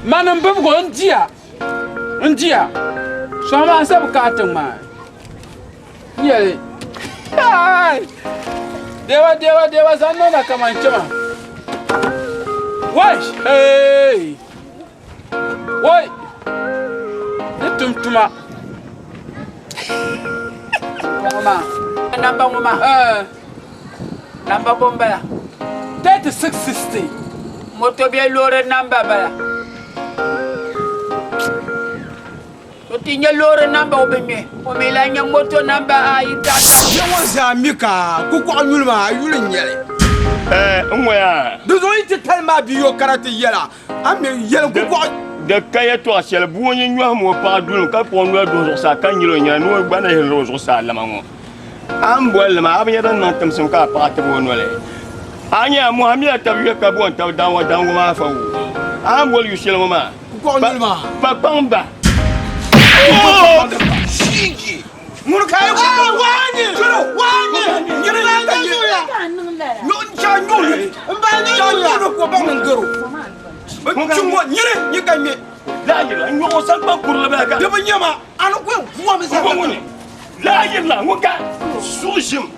Manam bum go ndia. Ndia. So ma sab ka tang ma. Ye. Ai. Dewa zanno na kaman chama. Wai. Hey. Wai. Tumtuma. Ngoma. Namba ngoma. Namba bomba. 3660. Moto be lore namba bala. So tinya lore namba obeme. O me la nya moto namba aita. Yawa zamika ku ko nyulma yulin yele. Ngoya. Dozo ite talma biyo karate yela. Ame yele ku ko de kaya to asiel buonye nywa mo pa dul ka po no do sa kan yilo nya no gba na helo so sa lama ngo ambol ma abnya dan na tam sum ka pa ta bo no le anya muhammad tabiya ka bon ta dan ma fa wu ambol yu sel ma ko nyulma pa pamba shigi mun kay ko wani nyere la ya no cha nyulu mba nyulu ko ba ngoro Chungo nyere nyikanye la yela nyo sa ba kurla ba ka de banyama anu ko fuwa mi sa ngoni la yela ngoka sujim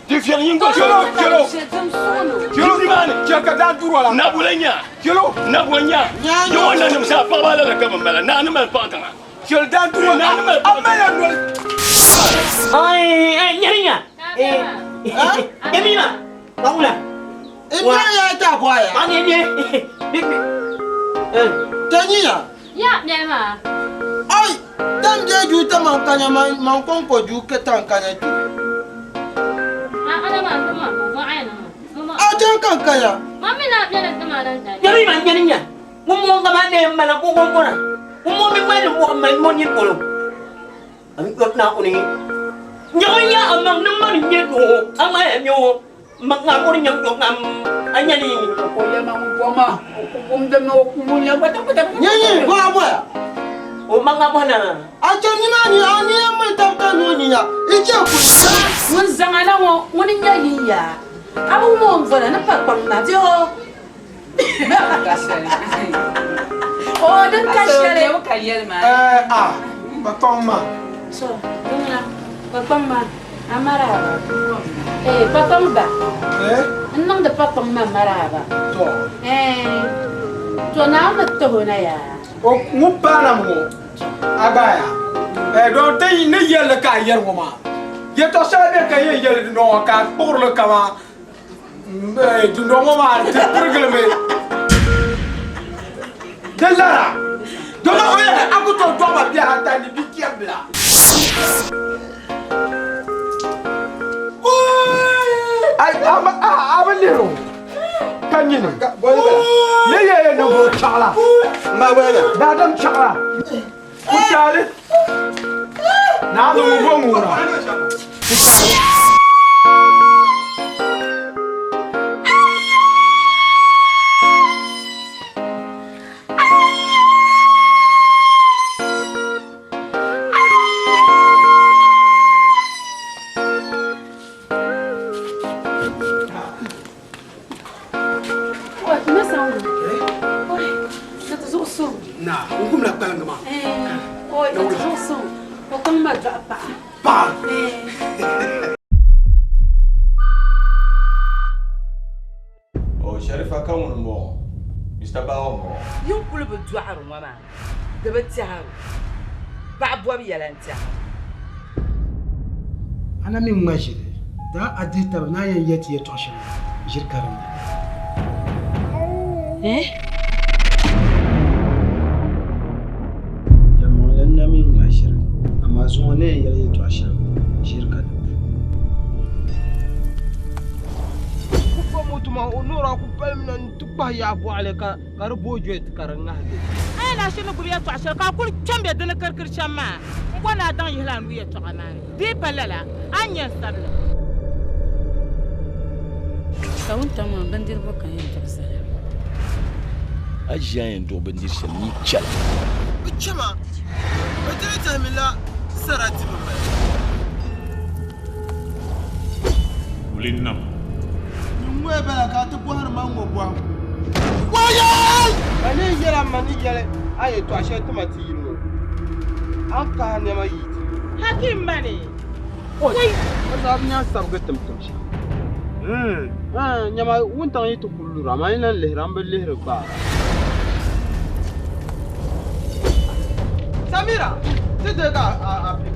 de fier yingo kilo mane chaka da duro la na bulanya kilo na bulanya yo na nam sa pa bala ka bambala na na mal pa ka kilo da duro na na mal amaya no ai nyerinya Emina Paula ya ta kwa ya ani Tanya ya nema ai tam je ju ta man kanya man kon ko ju ke tan kanya ju ana ma ayana a jan kan kanya mami na bia na tama dan dai nyerinya mo ga ma ne mala ko na mo mi ma mo ma mo ni ko ami ko na oni nyerinya amang na ma ni do ama ya nyo Mga ko rin yung anya ni Ko ya ma mo ma. Ko de no ko nya ba ta. Nyenye wa wa o mga mo na a jan ni na ni ani ma ta ta no ni ya ije ku mun zangana wo woni nya yiya abu mo mvona na pakpam na jo o dan kashere o kayel ma ba ton ma so dona pakpam ma amara pakpam ba nang de pakpam ma maraba to na na to na ya o mu para mo abaya do tay ne yel ka yer mo ma ye to sa be ka ye yel no ka pour le kama du no mo ma te problème de lara do ma o ye akuto to ba bia hata ni bi kiabla ai ama lero kanyina ne ye no go chala ma wele da dam chala ku chale na no mo mo na na ngum la kalangama oi to so o kan ma dra pa o sharifa kan won mo mr bawo mo yum kulu bu duaru mama de betiaru ba bo bi yalanta ana min mashire da adita na yan yati ya toshin jirkaran na min mashir amma zuwa ne ya yi toshin jirka da ku fa mutuma onora ku palmnan tukba ya bu alaka karbo joet karanga de ay na shinu gubiya to ashar ka kul chambe de na karkar chamma ngona dan yihlan wiya to amana di palala anya sarla kawun tamam bandir bokan yin tarsala ajiyan do bandir shalni chala bichama بديت ملا سرت بما ولنم نمو بلا كاتبو هر ما مو بوام وياي Mani yɛla mani yɛli a yɛ tɔɣa shɛli tima ti yili ŋɔ. An kahi nɛma yiiti. Hakim mani. O zaɣi bi nyaan sabigi tim shɛm. Nyɛma wuntaŋ yi ti ku lura ma yi lan lihiri an bi lihiri gbaa. Samira, ti de ka a pi.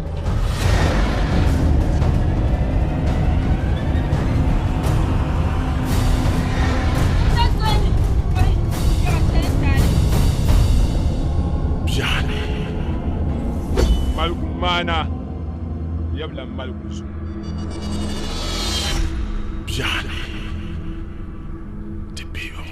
Mana yabla malkusu Biana te biwa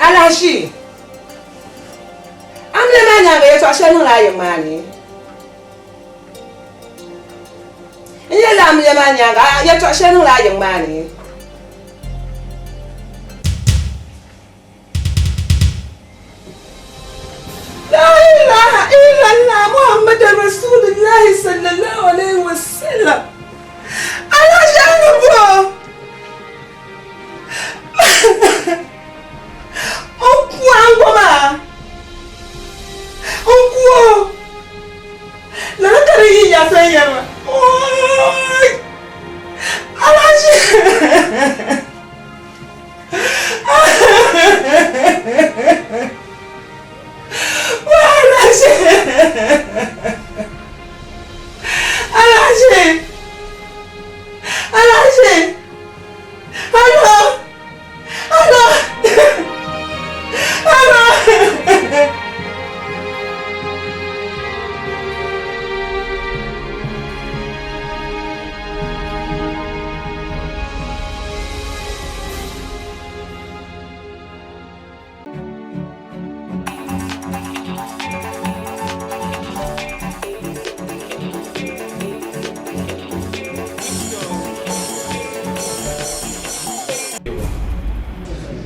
Alashi. I'm the man yang gaya tuasya nung layang mani. Ini lam the man yang gaya tuasya nung layang mani. La ilaha illallah Muhammad Rasulullah sallallahu alaihi wasallam. Alashi ano po?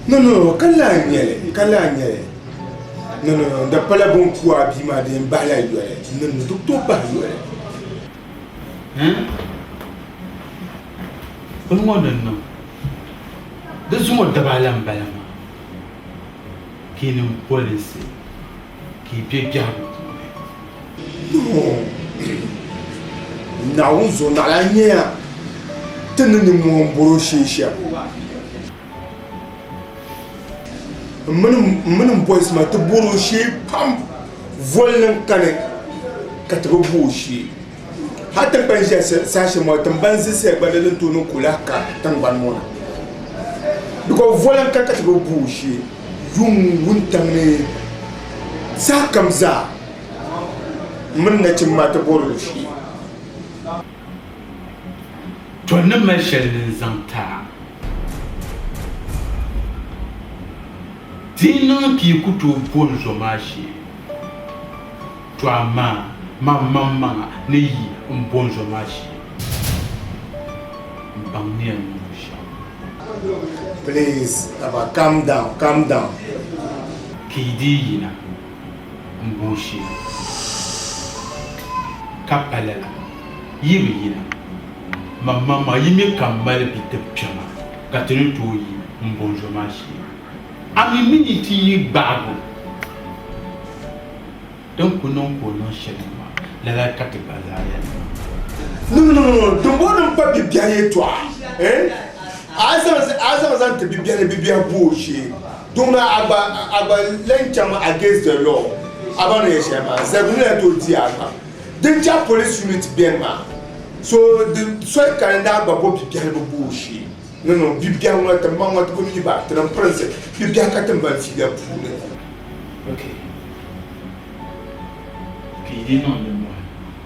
No, kala nyele. No, da pala bon kwa bi ma de mbala yore. No, doctor ba yore. Kun modern no. Da zumo da balan balama. Kinin police. Ki pe jabu. No. Na unzo na la nya. Tenni mo mboro shisha. Mình boys mà tôi buru shi pam vollen kane ka to bu shi hatta ban je sashi mo tan ban zise gbadalin tunu kulaka tan ban mona biko vollen ka to bu shi yun wuntan ne sa kamza min na cin ma ta buru shi to nan mai shallin zanta Dina ki kutu bonzo mashi. Toi mama ne yi bonzo mashi. Please, Abba, calm down, calm down. Kidi yina mbushi. Kapalela yibi yina. Mama yimi kamale bite pjama. Katenu tuyi mbonzo mashi. Ami miniti yi bago. Donc non chérie. La carte bazaya. Non, don't pas bien toi. Hein? As te bien bouché. Donc aba l'enchama against the law. Avant les schémas, c'est venu à tout dire. Déjà police unit bien ma. So the soit Canada babo bien bouché. Non, bien on a tellement on a comme il va, t'es un prince. Bien quand t'es fille pour. OK. Qui dit non de moi.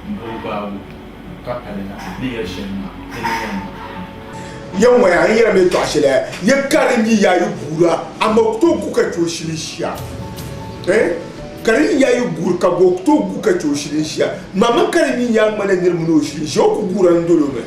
Mboba kapalela dia shema. Yan waya an yɛrɛ bɛ to a si la ye KAREEM yi y'a ye buura a ma to k'u ka to sini siya KAREEM y'a ye buuru ka bɔ to k'u ka to sini siya mama KAREEM yi y'a ŋmana nirimu n'o sini siya o k'u buura n dolo mɛ.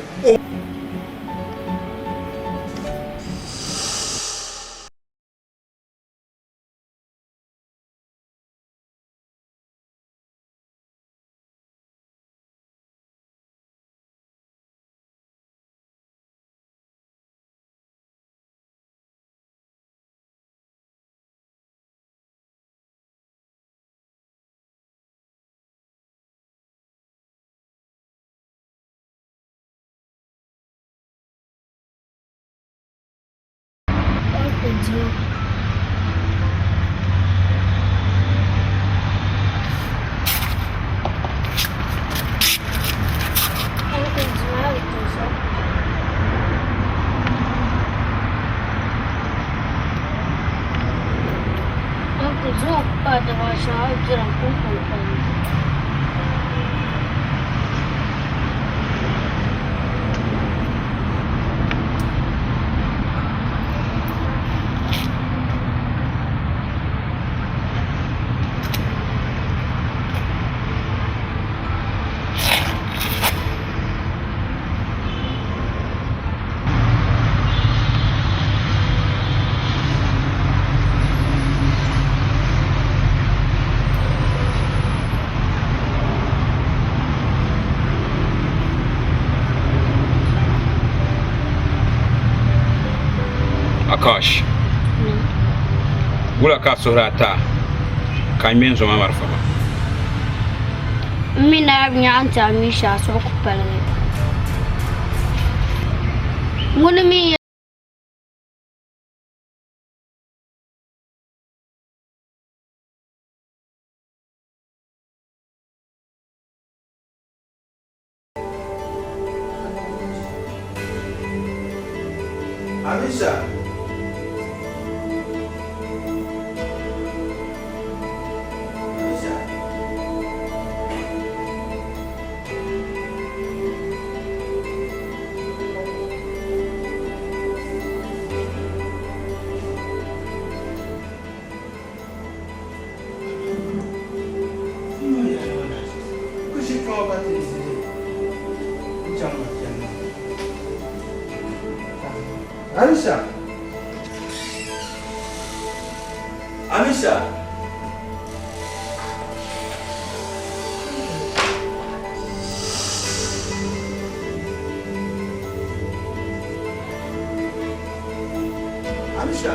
Akash. Gula ka surata. Kamen zoma marfaba. Mina abnya anta misha so ku pala. Ngone mi Amisha. Amisha. Amisha. Amisha.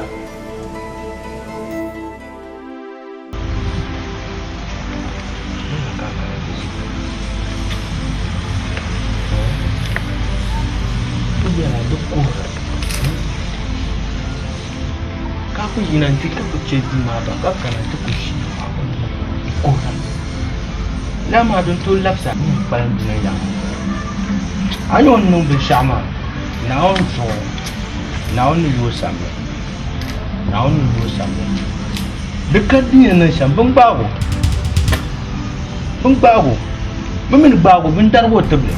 Aku nanti aku jadi maba kaka nanti kushi ikora lama don to lapsa ni ban dina ya ayon no be shama na on so na on yo sambe dekat dia na sham bang bago mamin bago bentar wo table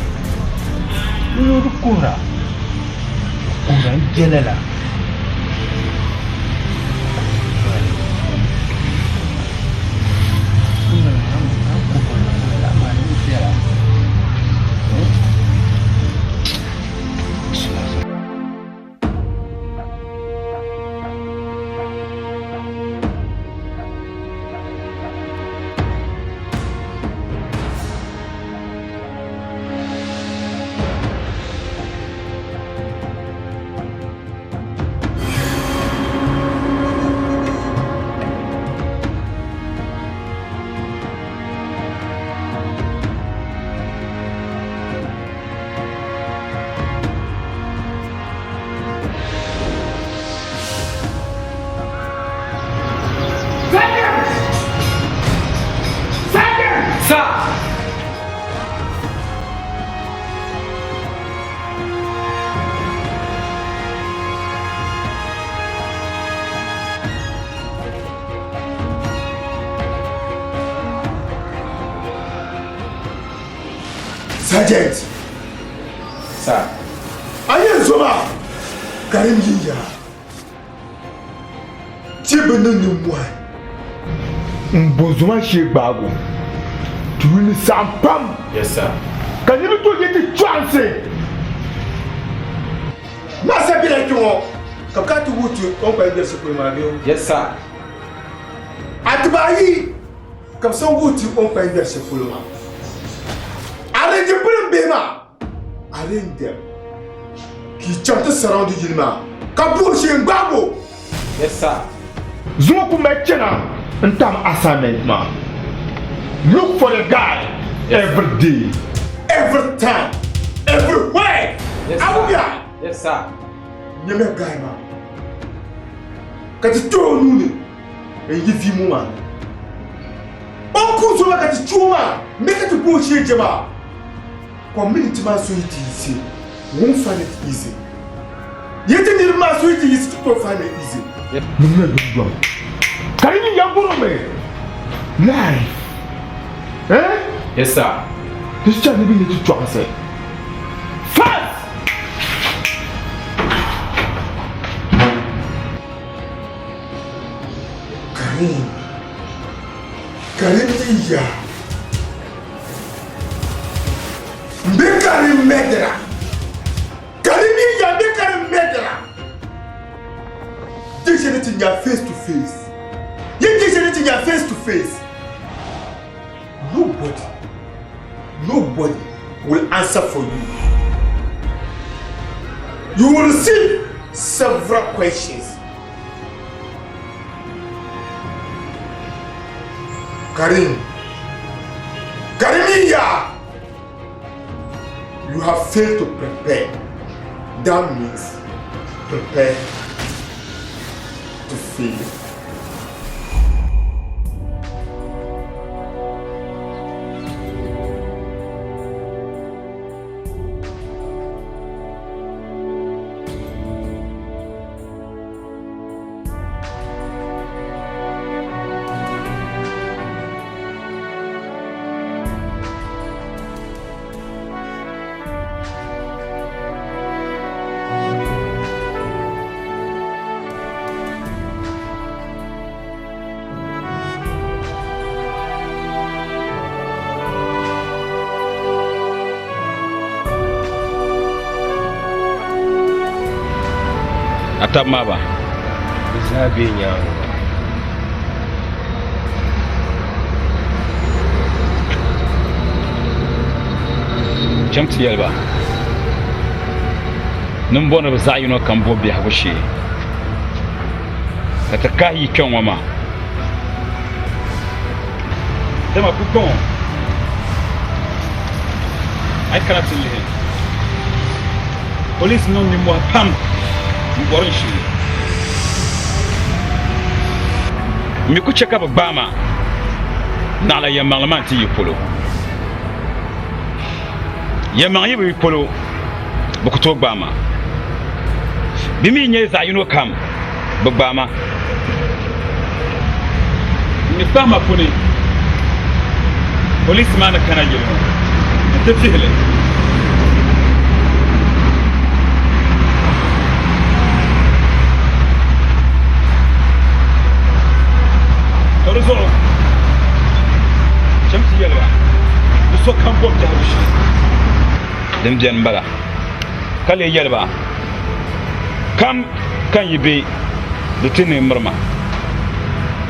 lu kura jelala Sergeant. Sir. Ayen Zoma. Karim YINYAA. Tibene ni moi. Mbozoma she bago. Tu ni sampam. Yes sir. Can you do get chance? Masa bila tuo. Kakati wutu on pa ngel sekuri mabio. Yes sir. Atbayi. Comme ça wutu on pa ngel sekuri ma. Arrange pour bema. Arrange. Qui chante sarang du Yinma. Kapo chez Ngabo. Yes sir. Zuma ku mechena ntam assignment ma. Look for the guy every day, every time, everywhere. Yes sir. Yes sir. Nyeme guy ma. Kati to nuni. E yivi mu ma. Onku zuma kati chuma. Make it go chez jema. Community ma so it easy. Won't find it easy. Yet in the mass it is to find it easy. Can you young me? Life. Eh? Yes, sir. This child will be to answer. Fast! Kareem YINYAA. Kareem Medra. Kareem YINYAA, Kareem Medra. This is in your face to face. You this is in your face to face. Nobody will answer for you. You will receive several questions. Kareem YINYAA, you have failed to prepare. That means prepare to fail. Maba Zabe nyango. Chamti yalba. Numbona bazayuno kambo bi habushi. Katakahi kyonwama. Dema kukon. Ay karatsili. Police non ni mo pam. Mborinshi miku cheka bama nala ya malamanti yipolo ya manyi yipolo bukuto bama bimi nye za yuno kam bama ni fama puni police man kana yelo tafihile Horizontal. Chamti yalwa. So kampo jabushi. Dem jen bala. Kale yalba. Kam kan yibe de tini mrma.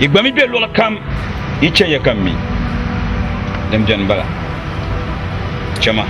Igbami be lola kam iche yakammi. Dem jen bala. Chama.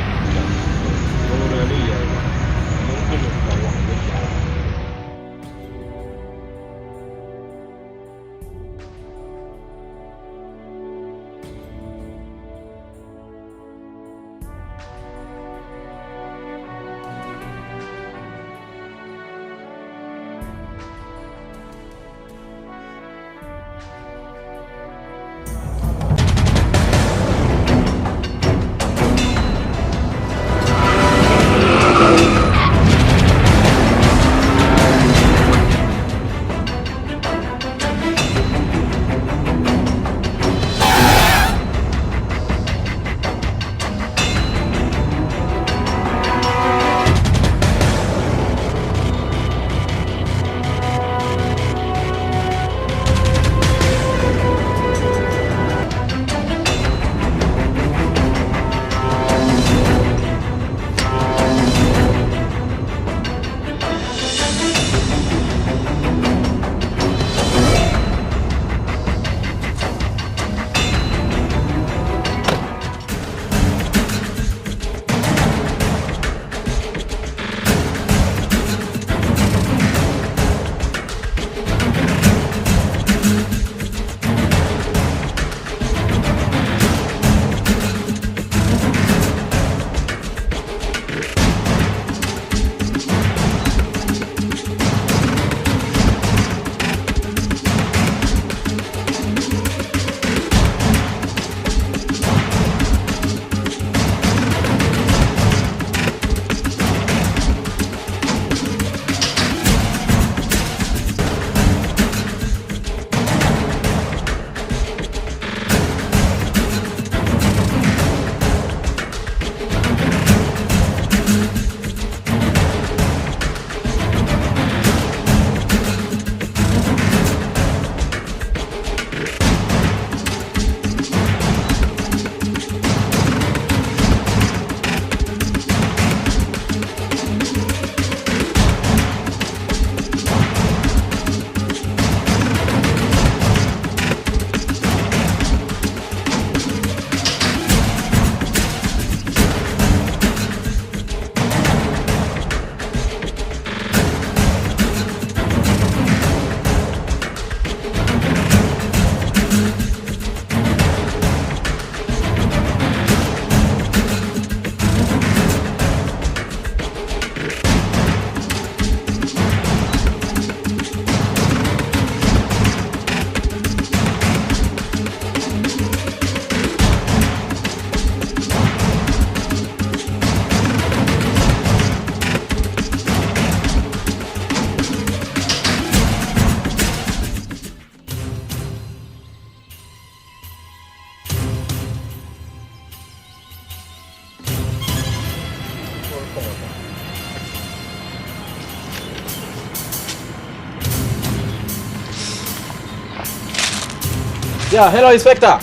Yeah, hello, Inspector.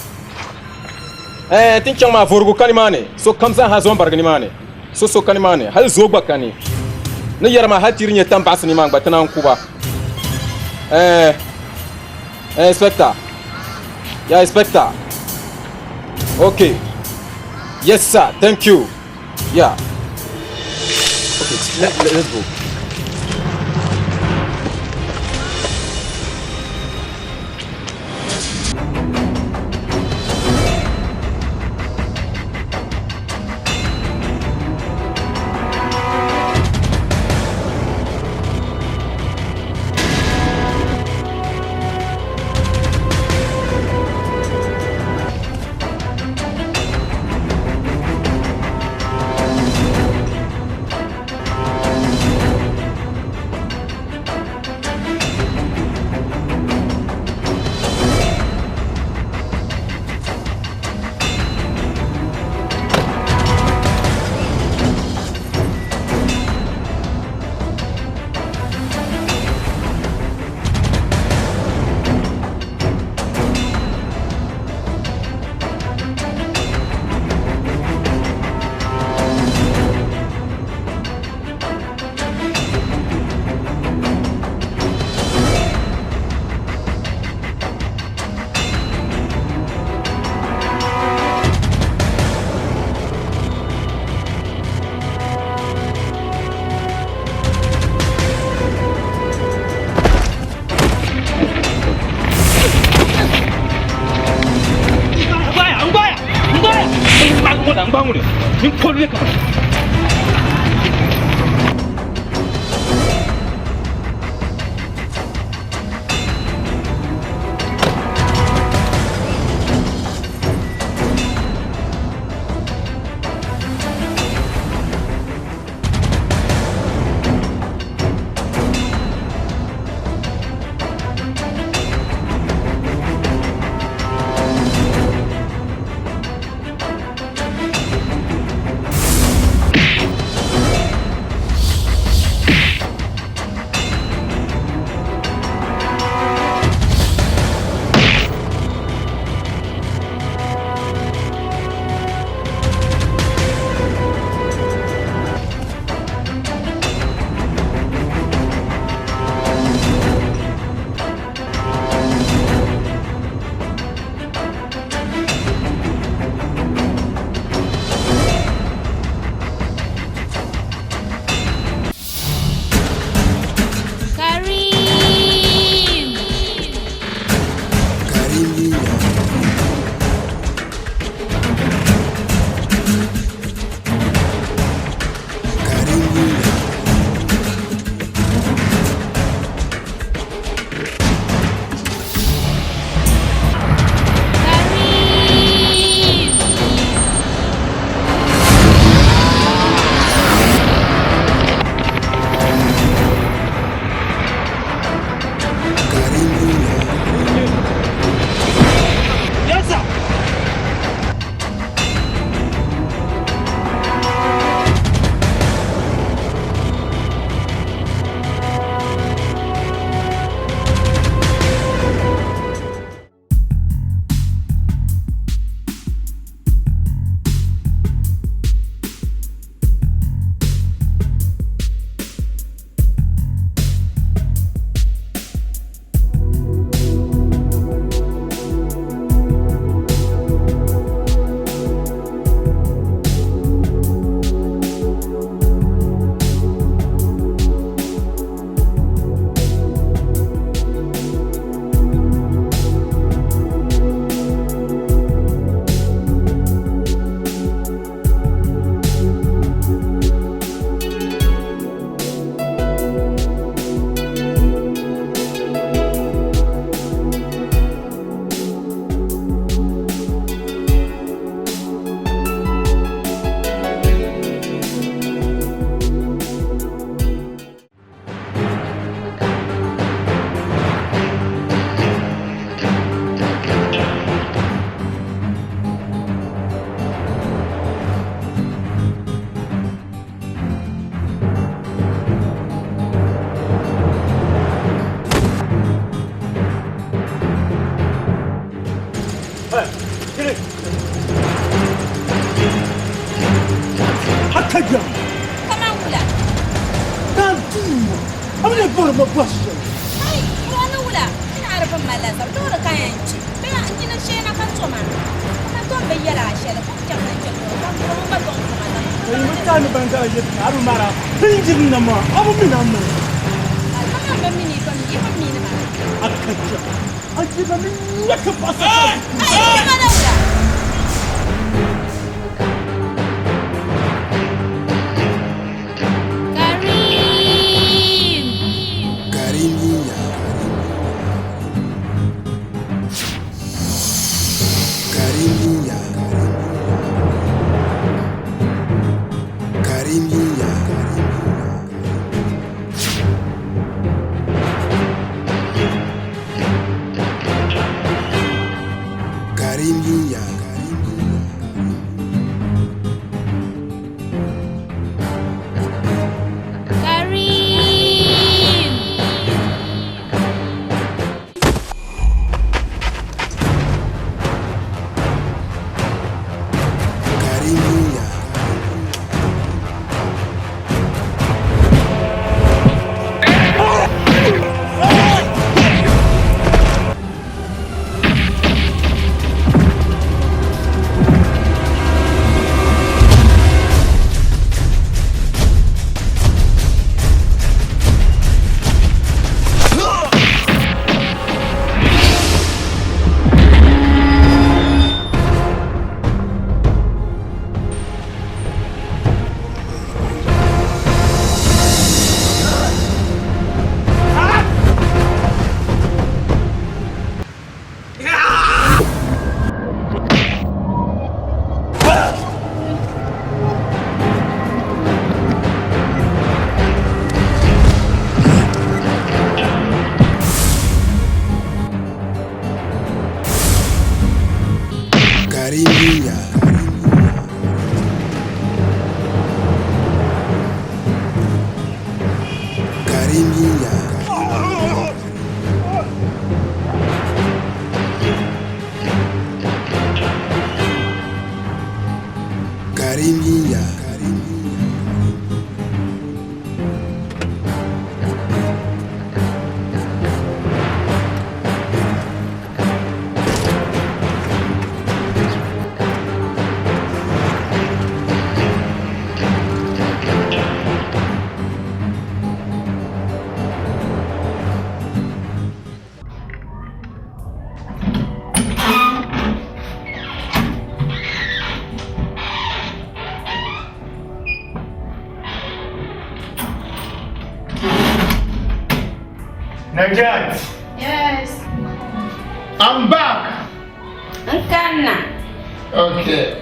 Think chang ma vorgo kanimane. So kamsa hazon barganimane. So kanimane. Hal zogba kani. Ne yarma hatirnya tambas ni mang batana kuba. Inspector. Yeah, Inspector. Okay. Yes, sir. Thank you. Yeah. Okay, let's go. bolo mo bosso. Ai, wala wala. Ina arfa malasa. Dole kayan ci. Baya an gina shena kan to man. Kuma to bayyana shela ko kan ke to. Kan ko ba to man. Ai mutane banga yadda abu mara. Injin na ma abu mina mu. Kana ban mini kan yi ban mini ma. Akkace. Ake ba min ya ka fasa. Ai, kuma da wala. Najat. Yes. I'm back. Nkana. Okay.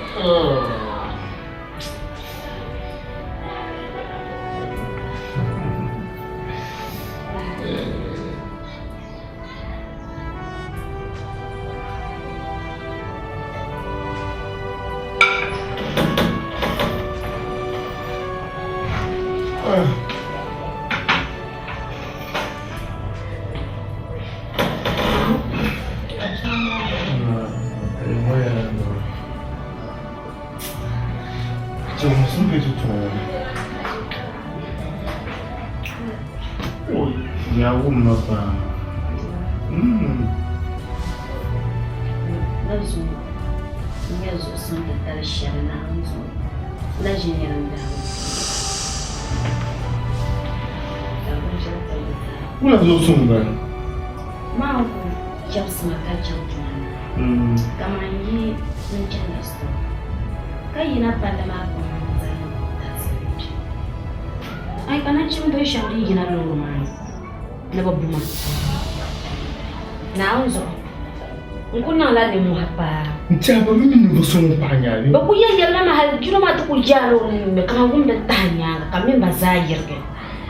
저 무슨 게 좋죠? 야구 엄마가. Nazo, minhas são de Tarixana, da Generanda. Como é que eu sou um velho? Mal, já se mata já Kamanyi, não tinha visto. Kaina pada mapo ai kana chim do shawri gina lo man na babuma na uzo nkuna la ne mu hapa ntaba mimi ni boso mpanya ba ku yalla na mahal juro ma tukul jalo ne kama gumda tanya kama bazayir ke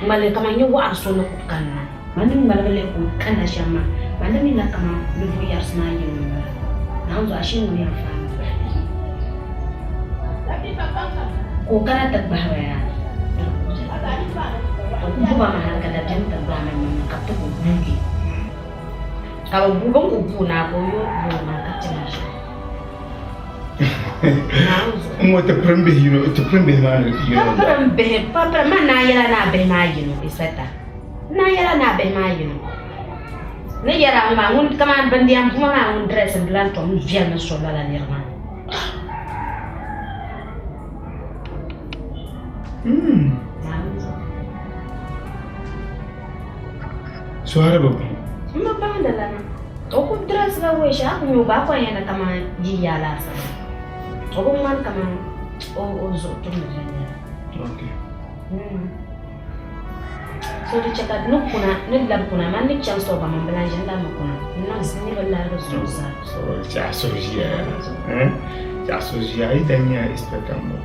male kama nyu wa so no kanna manin malale ku kanna shama manin la kama le voyar sna yin na uzo ashin mu ya fa ko kana tabbawa ya Buba mahal kada jam tabbawa ni kapto ko bugi kalau bubong upu na ko yo buma kacang mo te prembe hino te prembe mana hino prembe pa mana yala na be na yino isata Na yara na be ma yino. Ne yara ma ngun kama bandi am kuma ma ngun dress blanc to mu vient na so la nirma. Suara babu. Ma ba da lana. O ku dress la we sha ku ba ko yana kama ji ya la sa. O ku man kama o zo to ne. Okay. So di cakap nuk kuna, nuk lab kuna, man nik chance to ba man belanja nda mo kuna. Nak sini bela so sa. So ja sojia. Ja sojia itanya espetamo.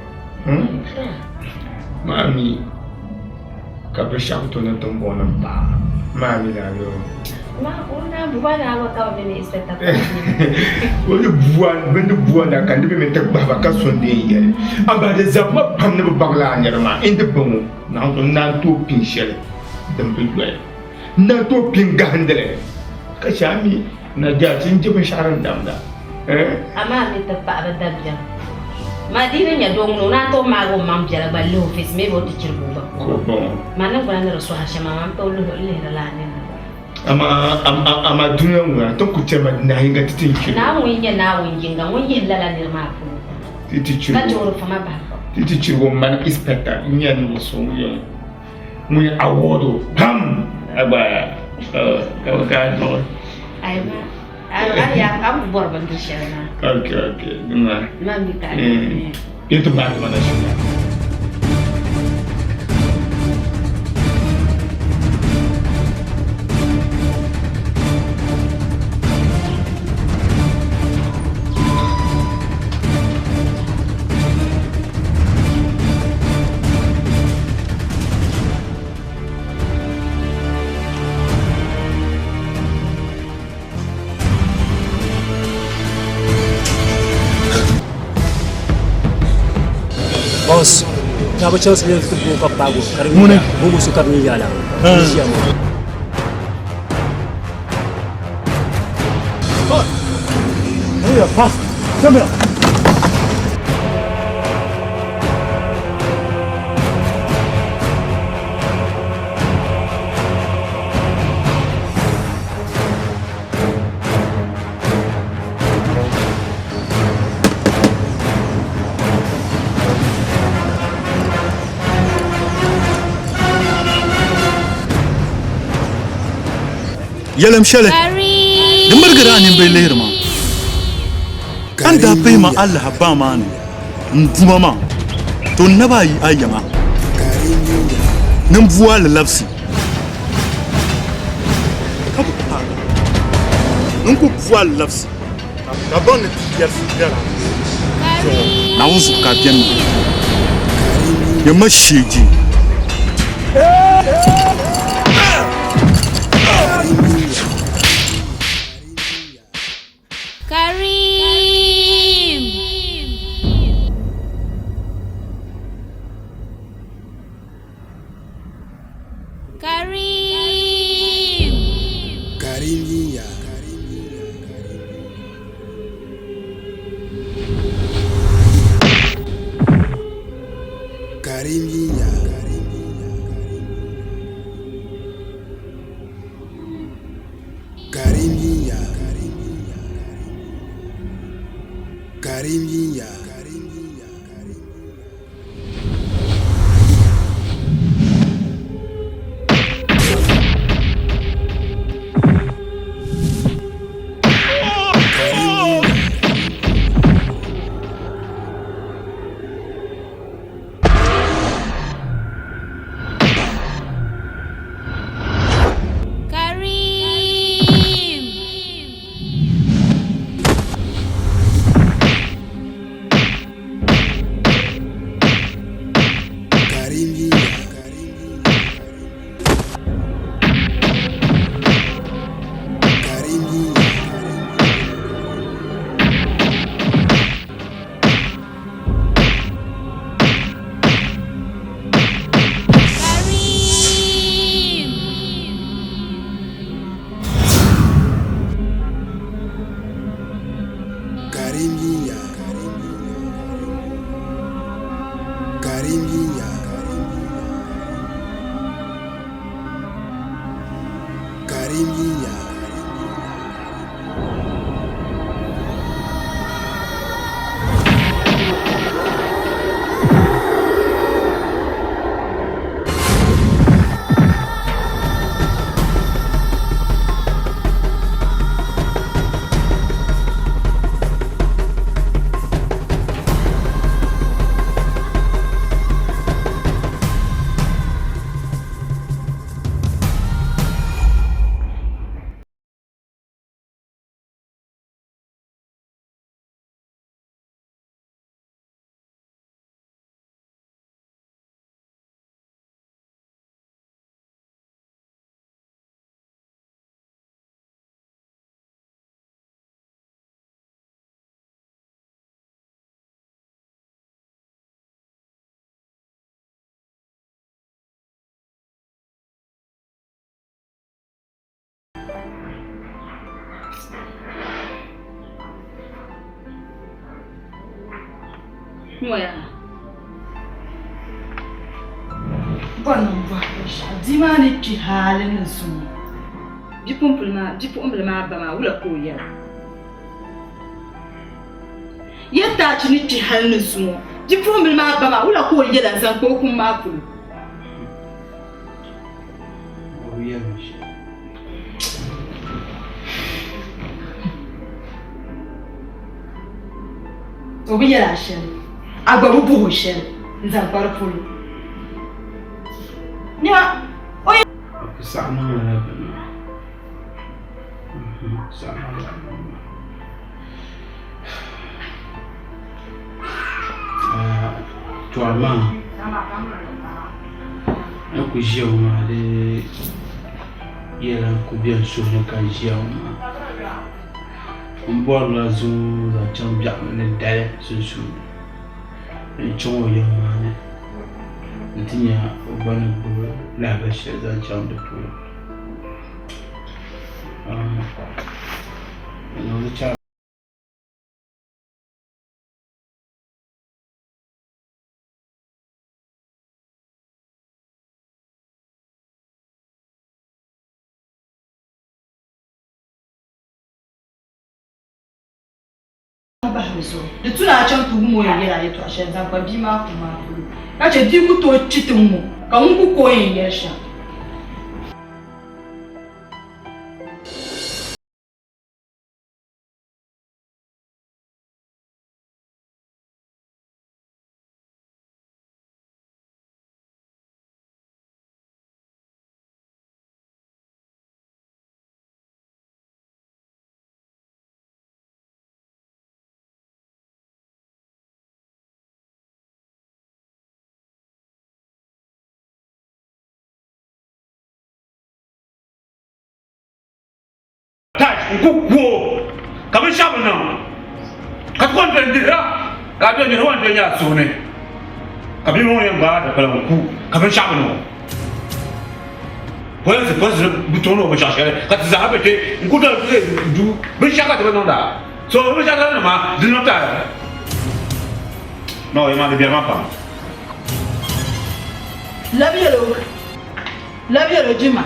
Mami kabla sham to na tombo na ba. Mami la yo. Ma una buana wa ka bene espetamo. Wani buan, bendu buan da kan dibe mentak baba ka sonde ye. Aba de zapma pam ne bagla nyarma inde bomu. Na to na to pinchel. Dambidwe na to pinga handle ka shami na jacin jibin sharan damda ama mi ta ba dabja ma dina nya dong na to ma go mam jara ba lo office me bo ti cirbu ba ko bon ma nan ko na rasu ha shama mam to lo le la ne ama dunya mu to ku tema na hinga titin ki na mu nya na wun jinga mun yin la ne ma fu titi cirbu ka joro fa ma ba titi cirbu man inspector nya ni so yo muy awodo pam aba ka no ay ya am borban di shana okay duma mami ka itu ba mana shi Boss, kaba chance le tubu ka pago. KAREEM bubu sukar ni yala. Hey, pass. Come here. Yalam shale gambar gara ne bai lehir ma an da bai ma Allah ba ma ne mvuma ma to na ba yi ayyama nan buwa la lafsi kabu pa nan ku buwa la lafsi ka bon ne tiyar su gara na wuzu ka biyan ya mashiji KAREEM YINYAA. KAREEM YINYAA. Moya. Bwana mbasha. Dimani ki halin su. Jipum bulma ba ma wula ko ya. Yetta ci ni ki halin su. Jipum bulma ba ma wula ko ya dan san ko kun ma kulu. Oya mishi. Obi yala shen. Agbabu buhu shen. Nzan parpulu. Nya oya. Sama mana bana. Sama. Tuama. Aku jia uma de yela kubia shone ka jia uma. Mbora zu la chambia ne dale susu. Chongo yamane. Ntinya ubana bu la ba sheza chambe pu. No cha de tout la chambre pour moi y la to achète ça pas bima pour ma pour quand je dis que toi tu te mo quand on ko yen yesha Kuku, kami siapa nama? Katuan bendera, kami ni orang dunia sone. Kami orang yang berada dalam kuku, kami siapa nama? Pas betul nama siapa? Kata sahabat itu, aku dah tu, bersiapa tu nama? So bersiapa nama? Dino tak? No, yang mana dia apa? Labialo Jima.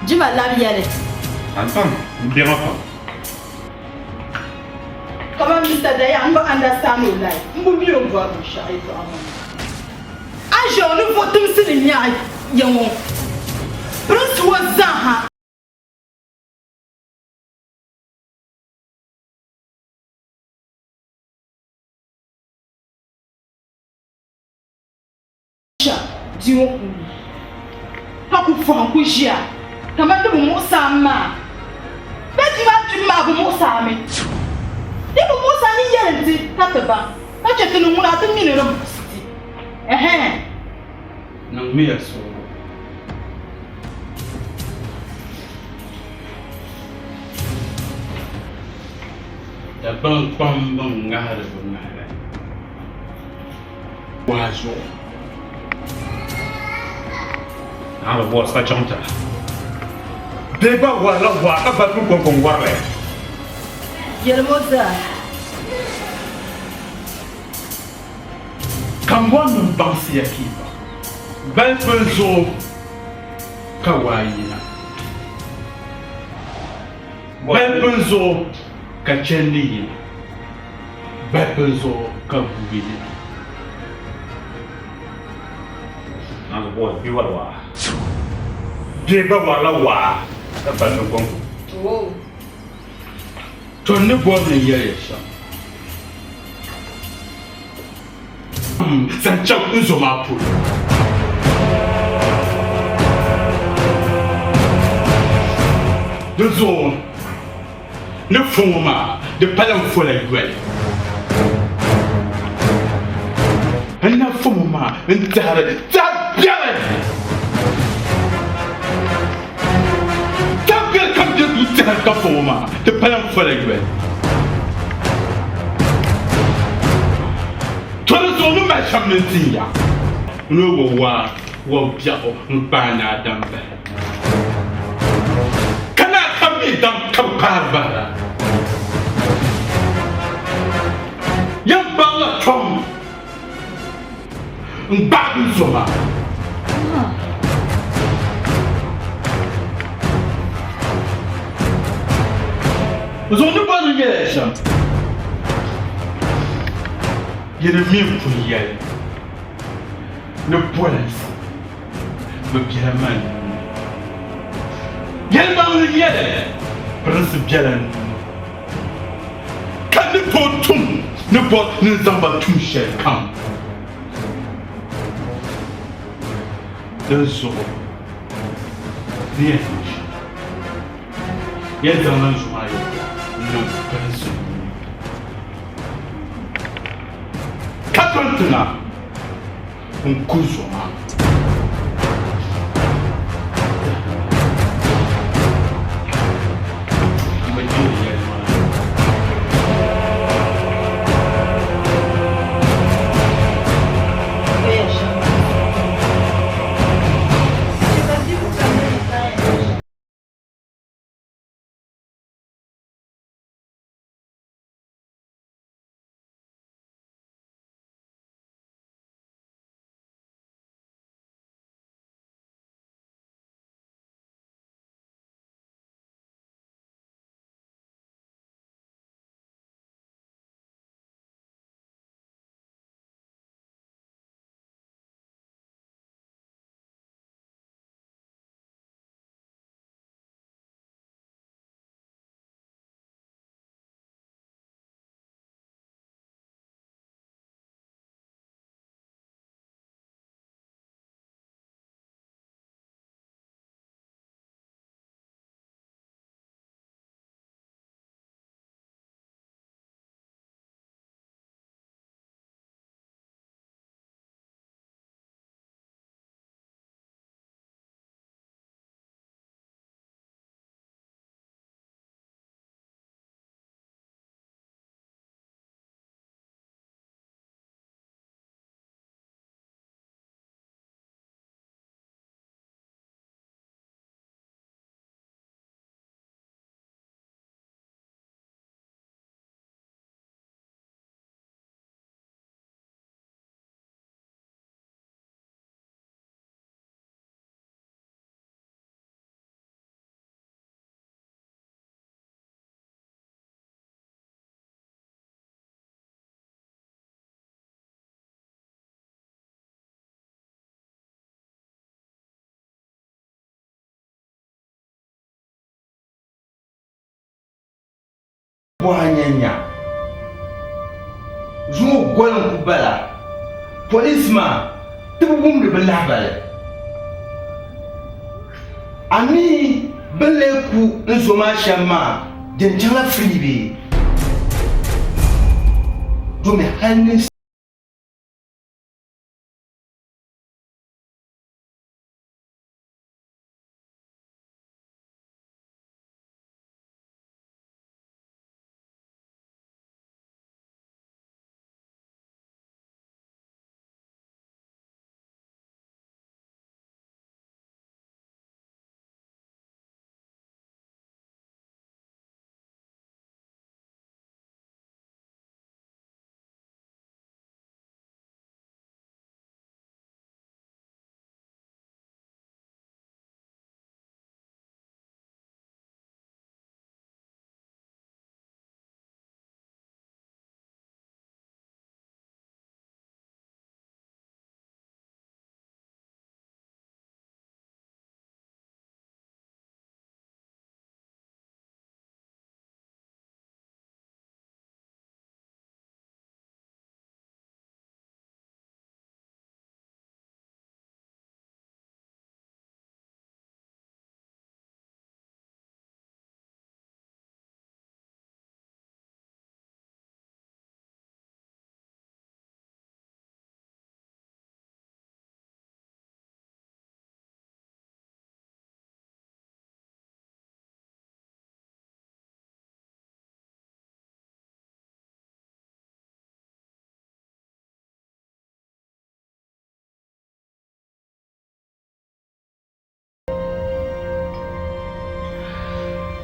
Jima labiale. Antam, dia apa? Comment Mr. Daya, on va understand your life. On va mieux voir le chat et toi. Ah, je ne vois pas si les miens yamon. Prince was zaha. Dion. Haku franco jia. Comment de mon sama? Tu m'as bon sami. Dis bon sami yelenti tataba. Ka che tinu muna tu mi le ro. Nang mi aso. Da bang ngare bo ngare. Wazo. Ala bos ka chonta. Deba wala wa ka ba tu kon warle. Yelmoza. Kambon no bansi yakiba. Bel penzo. Kawaii. Bepenzo Kachendi. Bepenzo Kabubi. Now the boy, be what wa. Give up a wa. The Bepenzo. Oh. Turn the boy in here. Sancho Uzomapu. The zone, the former, the palanful as well. And the former, and that girl come to tell the former, the palanful as well. Tono machamntia. No wa piao mpana dambe. Kana kami dam kaparbara. Yambala tom. Mbabu zoma. Zonu banu yelesha. Yere mim pour y aller. Le police. Le biaman. Yel bang le yele. Prince bialan. Kan ne potum. Ne pot ne zamba tum shel kam. De zo. Rien. Yel dans un joyau. Le prince. Katantuna Nkuzoma YINYAA. Zuo golan kubala. Policeman. Tibu bum de belabale. Ami beleku nzoma shama. Denjala fribi. Dome hanis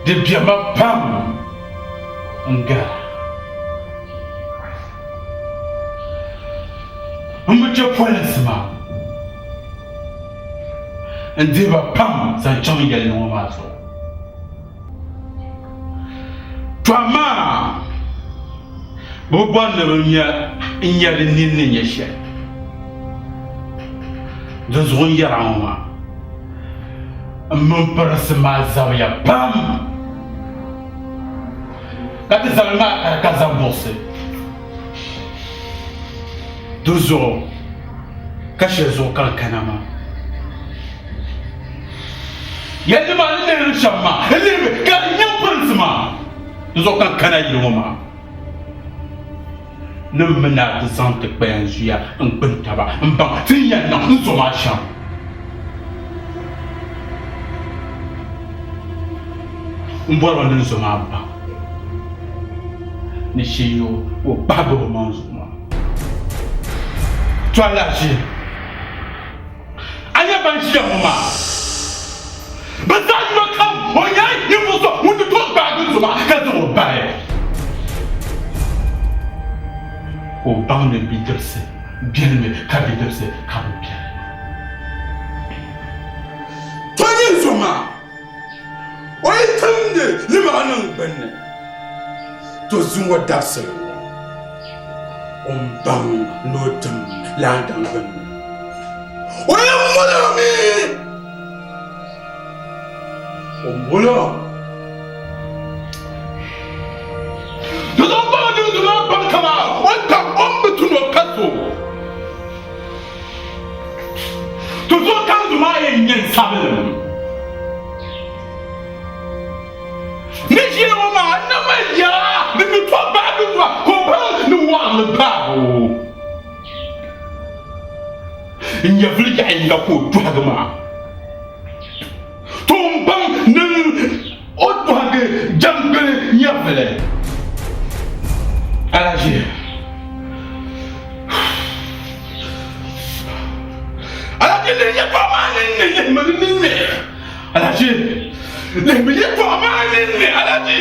di biɛma pam n-gara n-bi chɛ polinsi maa n-dihiba pam zaŋ chaŋ yɛli ŋɔ maa zuɣu tɔha maa bɛ bɔri ni bɛ nya di nin ni nyɛ shɛli di zuɣu n-yɛra ŋɔ maa n-mini pirinsi maa zabiya pam ka ti zabi maa ka zaŋ buɣisi di zuɣu ka shɛli zuɣu ka kana maa yɛlli maa ni lihiri shɛm maa n lihiri ka nyɛ pirinsi maa di zuɣu ka kana yili ŋɔ maa ni mina ti zaŋ ti kpayan zuya n gbini taba n baŋ ti yɛn niŋ n zo maa shɛm n bɔri ba ni zo maa baŋ ni sheeyo o bahibi o maŋ zuɣu maa tɔha laashee a nyɛ ban ʒiya ŋɔ maa bɛ zaɣ yino kam o nyɛla ninvuɣu so ŋun ti tooi gbaagi zuɣu maa ka zaŋ o bahi o baŋ ni bidibsi biɛlimi ka bidibsi ka bi biɛli to nyɛ zuɣu maa o yi timdi limaɣu niŋ gbunni to zuŋɔ dabsili ŋɔ o baŋ ni o tim laandaŋ gbunni o yi mulimi o mulim di zaŋ baŋ din zuɣu maa baŋ kama o tam o bi tuni o ka so to zuɣu kan zuɣu maa yɛn nyɛ sabilim ni ʒiya ŋɔ maa na ma yaa ni mi tɔ baabi zuɣu ko baŋ ni waɣili baabu n nyɛ vili yaɣa yinga ko o dɔhigi maa to n baŋ ni o dɔhigi jambili nyɛvili alaji ne nyɛ tɔɣa maa ni lihimi ni ne alaji lihimi yɛ tɔɣa maa ni ne alaji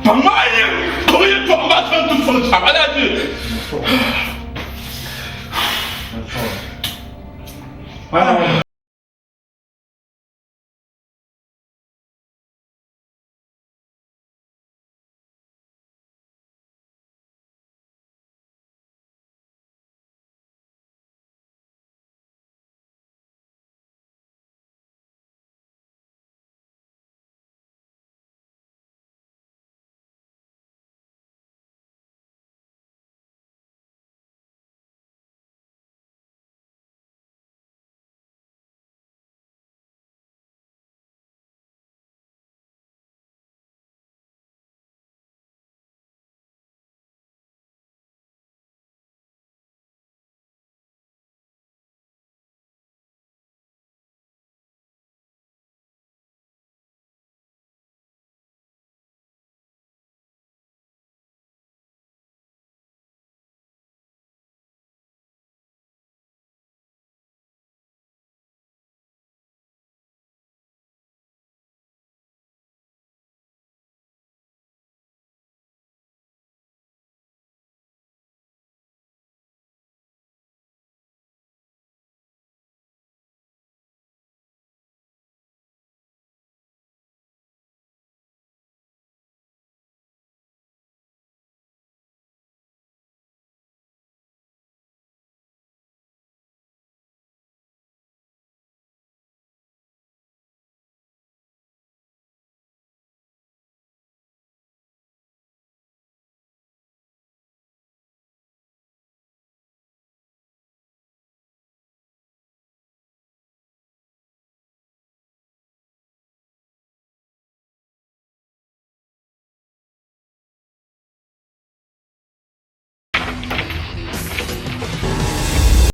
paŋ maa yɛ ko yɛ tɔɣa maa sɔn ti fɔŋ shɛm alaji